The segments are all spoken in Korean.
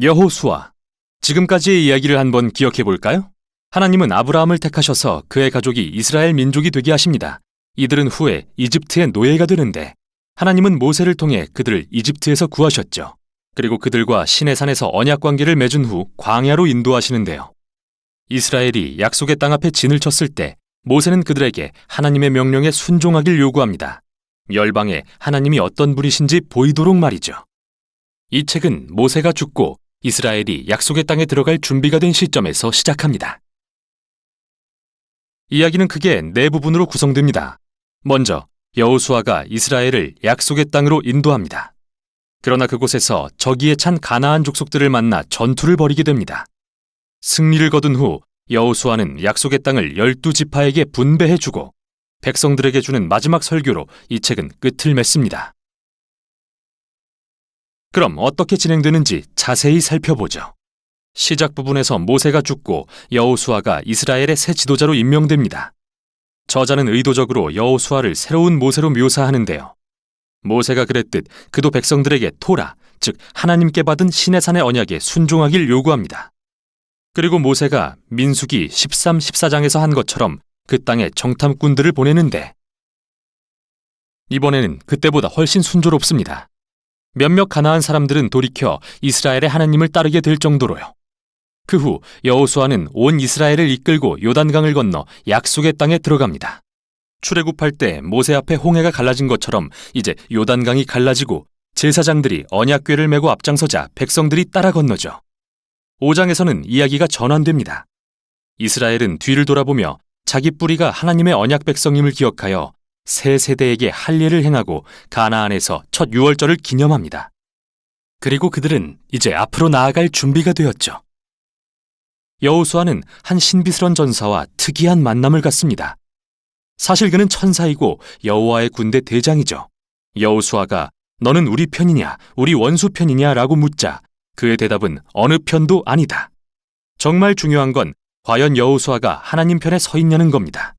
여호수아, 지금까지의 이야기를 한번 기억해 볼까요? 하나님은 아브라함을 택하셔서 그의 가족이 이스라엘 민족이 되게 하십니다. 이들은 후에 이집트의 노예가 되는데 하나님은 모세를 통해 그들을 이집트에서 구하셨죠. 그리고 그들과 시내산에서 언약 관계를 맺은 후 광야로 인도하시는데요. 이스라엘이 약속의 땅 앞에 진을 쳤을 때 모세는 그들에게 하나님의 명령에 순종하길 요구합니다. 열방에 하나님이 어떤 분이신지 보이도록 말이죠. 이 책은 모세가 죽고 이스라엘이 약속의 땅에 들어갈 준비가 된 시점에서 시작합니다. 이야기는 크게 네 부분으로 구성됩니다. 먼저 여호수아가 이스라엘을 약속의 땅으로 인도합니다. 그러나 그곳에서 적이에 찬 가나안 족속들을 만나 전투를 벌이게 됩니다. 승리를 거둔 후 여호수아는 약속의 땅을 12지파에게 분배해주고 백성들에게 주는 마지막 설교로 이 책은 끝을 맺습니다. 그럼 어떻게 진행되는지 자세히 살펴보죠. 시작 부분에서 모세가 죽고 여호수아가 이스라엘의 새 지도자로 임명됩니다. 저자는 의도적으로 여호수아를 새로운 모세로 묘사하는데요. 모세가 그랬듯 그도 백성들에게 토라, 즉 하나님께 받은 시내산의 언약에 순종하길 요구합니다. 그리고 모세가 민수기 13, 14장에서 한 것처럼 그 땅에 정탐꾼들을 보내는데 이번에는 그때보다 훨씬 순조롭습니다. 몇몇 가나안 사람들은 돌이켜 이스라엘의 하나님을 따르게 될 정도로요. 그 후 여호수아는 온 이스라엘을 이끌고 요단강을 건너 약속의 땅에 들어갑니다. 출애굽할 때 모세 앞에 홍해가 갈라진 것처럼 이제 요단강이 갈라지고 제사장들이 언약궤를 메고 앞장서자 백성들이 따라 건너죠. 5장에서는 이야기가 전환됩니다. 이스라엘은 뒤를 돌아보며 자기 뿌리가 하나님의 언약 백성임을 기억하여 새 세대에게 할례를 행하고 가나안에서 첫 유월절을 기념합니다. 그리고 그들은 이제 앞으로 나아갈 준비가 되었죠. 여호수아는 한 신비스런 전사와 특이한 만남을 갖습니다. 사실 그는 천사이고 여호와의 군대 대장이죠. 여호수아가 너는 우리 편이냐 우리 원수 편이냐 라고 묻자 그의 대답은 어느 편도 아니다. 정말 중요한 건 과연 여호수아가 하나님 편에 서 있냐는 겁니다.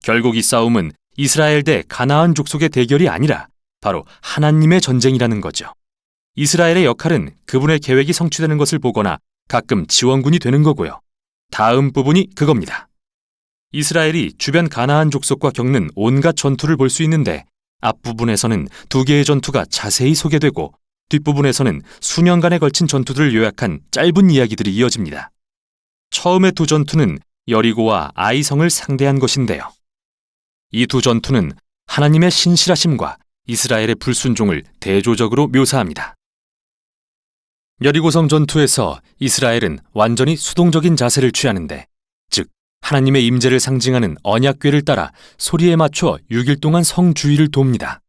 결국 이 싸움은 이스라엘 대 가나안 족속의 대결이 아니라 바로 하나님의 전쟁이라는 거죠. 이스라엘의 역할은 그분의 계획이 성취되는 것을 보거나 가끔 지원군이 되는 거고요. 다음 부분이 그겁니다. 이스라엘이 주변 가나안 족속과 겪는 온갖 전투를 볼 수 있는데 앞부분에서는 두 개의 전투가 자세히 소개되고 뒷부분에서는 수년간에 걸친 전투들을 요약한 짧은 이야기들이 이어집니다. 처음의 두 전투는 여리고와 아이성을 상대한 것인데요. 이 두 전투는 하나님의 신실하심과 이스라엘의 불순종을 대조적으로 묘사합니다. 여리고성 전투에서 이스라엘은 완전히 수동적인 자세를 취하는데, 즉 하나님의 임재를 상징하는 언약궤를 따라 소리에 맞춰 6일 동안 성 주위를 돕니다.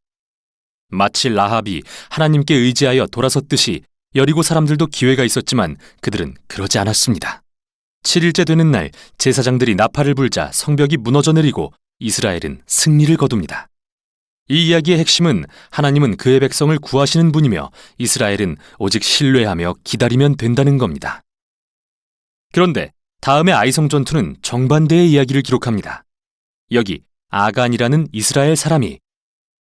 마치 라합이 하나님께 의지하여 돌아섰듯이 여리고 사람들도 기회가 있었지만 그들은 그러지 않았습니다. 7일째 되는 날 제사장들이 나팔을 불자 성벽이 무너져 내리고 이스라엘은 승리를 거둡니다. 이 이야기의 핵심은 하나님은 그의 백성을 구하시는 분이며 이스라엘은 오직 신뢰하며 기다리면 된다는 겁니다. 그런데 다음의 아이성 전투는 정반대의 이야기를 기록합니다. 여기 아간이라는 이스라엘 사람이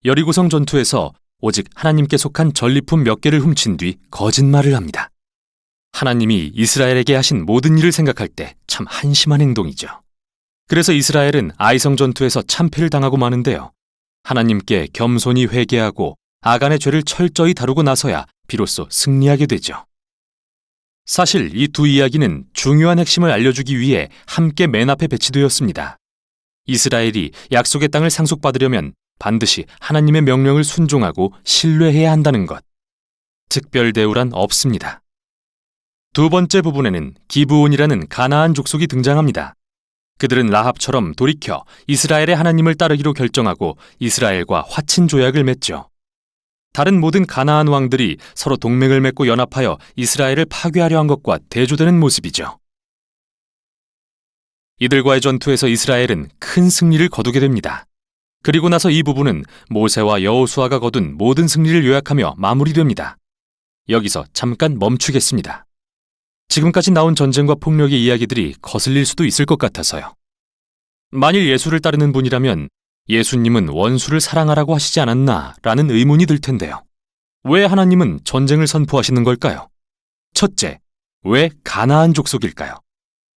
여리고성 전투에서 오직 하나님께 속한 전리품 몇 개를 훔친 뒤 거짓말을 합니다. 하나님이 이스라엘에게 하신 모든 일을 생각할 때 참 한심한 행동이죠. 그래서 이스라엘은 아이성 전투에서 참패를 당하고 마는데요. 하나님께 겸손히 회개하고 아간의 죄를 철저히 다루고 나서야 비로소 승리하게 되죠. 사실 이 두 이야기는 중요한 핵심을 알려주기 위해 함께 맨 앞에 배치되었습니다. 이스라엘이 약속의 땅을 상속받으려면 반드시 하나님의 명령을 순종하고 신뢰해야 한다는 것. 특별 대우란 없습니다. 두 번째 부분에는 기브온이라는 가나안 족속이 등장합니다. 그들은 라합처럼 돌이켜 이스라엘의 하나님을 따르기로 결정하고 이스라엘과 화친 조약을 맺죠. 다른 모든 가나안 왕들이 서로 동맹을 맺고 연합하여 이스라엘을 파괴하려 한 것과 대조되는 모습이죠. 이들과의 전투에서 이스라엘은 큰 승리를 거두게 됩니다. 그리고 나서 이 부분은 모세와 여호수아가 거둔 모든 승리를 요약하며 마무리됩니다. 여기서 잠깐 멈추겠습니다. 지금까지 나온 전쟁과 폭력의 이야기들이 거슬릴 수도 있을 것 같아서요. 만일 예수를 따르는 분이라면 예수님은 원수를 사랑하라고 하시지 않았나 라는 의문이 들 텐데요. 왜 하나님은 전쟁을 선포하시는 걸까요? 첫째, 왜 가나안 족속일까요?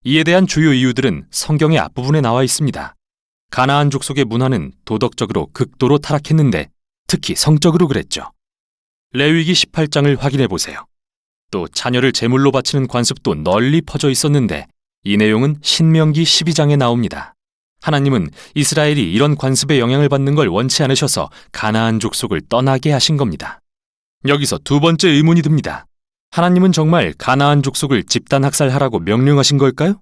이에 대한 주요 이유들은 성경의 앞부분에 나와 있습니다. 가나안 족속의 문화는 도덕적으로 극도로 타락했는데 특히 성적으로 그랬죠. 레위기 18장을 확인해 보세요. 또 자녀를 제물로 바치는 관습도 널리 퍼져 있었는데 이 내용은 신명기 12장에 나옵니다. 하나님은 이스라엘이 이런 관습의 영향을 받는 걸 원치 않으셔서 가나안 족속을 떠나게 하신 겁니다. 여기서 두 번째 의문이 듭니다. 하나님은 정말 가나안 족속을 집단 학살하라고 명령하신 걸까요?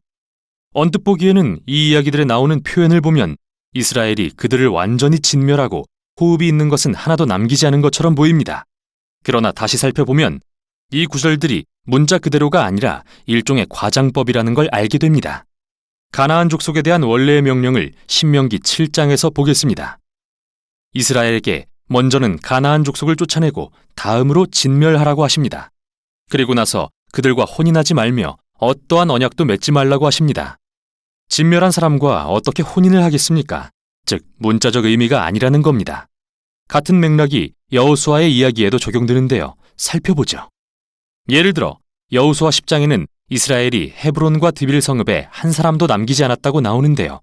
언뜻 보기에는 이 이야기들에 나오는 표현을 보면 이스라엘이 그들을 완전히 진멸하고 호흡이 있는 것은 하나도 남기지 않은 것처럼 보입니다. 그러나 다시 살펴보면 이 구절들이 문자 그대로가 아니라 일종의 과장법이라는 걸 알게 됩니다. 가나안 족속에 대한 원래의 명령을 신명기 7장에서 보겠습니다. 이스라엘에게 먼저는 가나안 족속을 쫓아내고 다음으로 진멸하라고 하십니다. 그리고 나서 그들과 혼인하지 말며 어떠한 언약도 맺지 말라고 하십니다. 진멸한 사람과 어떻게 혼인을 하겠습니까? 즉 문자적 의미가 아니라는 겁니다. 같은 맥락이 여호수아의 이야기에도 적용되는데요. 살펴보죠. 예를 들어 여호수아 10장에는 이스라엘이 헤브론과 드빌 성읍에 한 사람도 남기지 않았다고 나오는데요.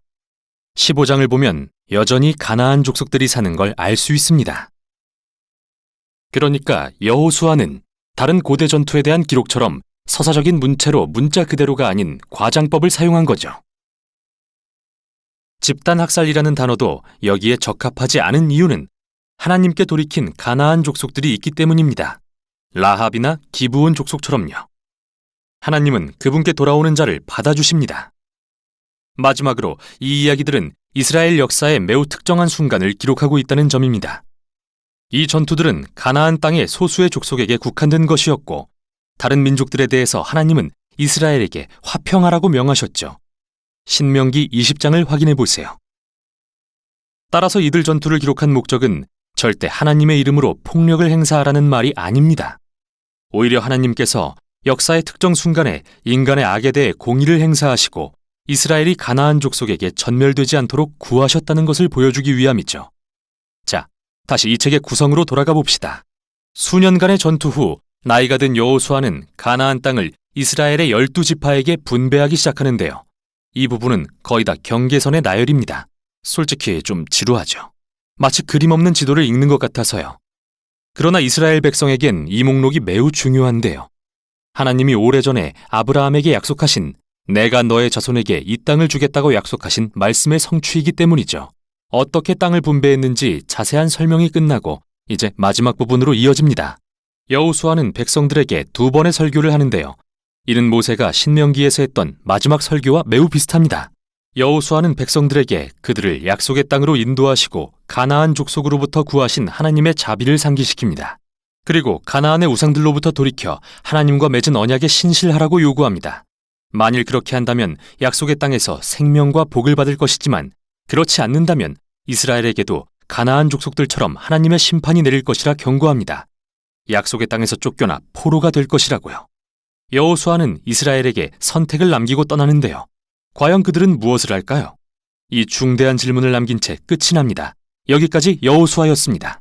15장을 보면 여전히 가나안 족속들이 사는 걸 알 수 있습니다. 그러니까 여호수아는 다른 고대 전투에 대한 기록처럼 서사적인 문체로 문자 그대로가 아닌 과장법을 사용한 거죠. 집단 학살이라는 단어도 여기에 적합하지 않은 이유는 하나님께 돌이킨 가나안 족속들이 있기 때문입니다. 라합이나 기브온 족속처럼요. 하나님은 그분께 돌아오는 자를 받아주십니다. 마지막으로 이 이야기들은 이스라엘 역사의 매우 특정한 순간을 기록하고 있다는 점입니다. 이 전투들은 가나안 땅의 소수의 족속에게 국한된 것이었고 다른 민족들에 대해서 하나님은 이스라엘에게 화평하라고 명하셨죠. 신명기 20장을 확인해 보세요. 따라서 이들 전투를 기록한 목적은 절대 하나님의 이름으로 폭력을 행사하라는 말이 아닙니다. 오히려 하나님께서 역사의 특정 순간에 인간의 악에 대해 공의를 행사하시고 이스라엘이 가나안 족속에게 전멸되지 않도록 구하셨다는 것을 보여주기 위함이죠. 자, 다시 이 책의 구성으로 돌아가 봅시다. 수년간의 전투 후 나이가 든 여호수아는 가나안 땅을 이스라엘의 12지파에게 분배하기 시작하는데요. 이 부분은 거의 다 경계선의 나열입니다. 솔직히 좀 지루하죠. 마치 그림 없는 지도를 읽는 것 같아서요. 그러나 이스라엘 백성에겐 이 목록이 매우 중요한데요. 하나님이 오래전에 아브라함에게 약속하신 내가 너의 자손에게 이 땅을 주겠다고 약속하신 말씀의 성취이기 때문이죠. 어떻게 땅을 분배했는지 자세한 설명이 끝나고 이제 마지막 부분으로 이어집니다. 여호수아는 백성들에게 두 번의 설교를 하는데요. 이는 모세가 신명기에서 했던 마지막 설교와 매우 비슷합니다. 여호수아는 백성들에게 그들을 약속의 땅으로 인도하시고 가나안 족속으로부터 구하신 하나님의 자비를 상기시킵니다. 그리고 가나안의 우상들로부터 돌이켜 하나님과 맺은 언약에 신실하라고 요구합니다. 만일 그렇게 한다면 약속의 땅에서 생명과 복을 받을 것이지만 그렇지 않는다면 이스라엘에게도 가나안 족속들처럼 하나님의 심판이 내릴 것이라 경고합니다. 약속의 땅에서 쫓겨나 포로가 될 것이라고요. 여호수아는 이스라엘에게 선택을 남기고 떠나는데요. 과연 그들은 무엇을 할까요? 이 중대한 질문을 남긴 채 끝이 납니다. 여기까지 여호수아였습니다.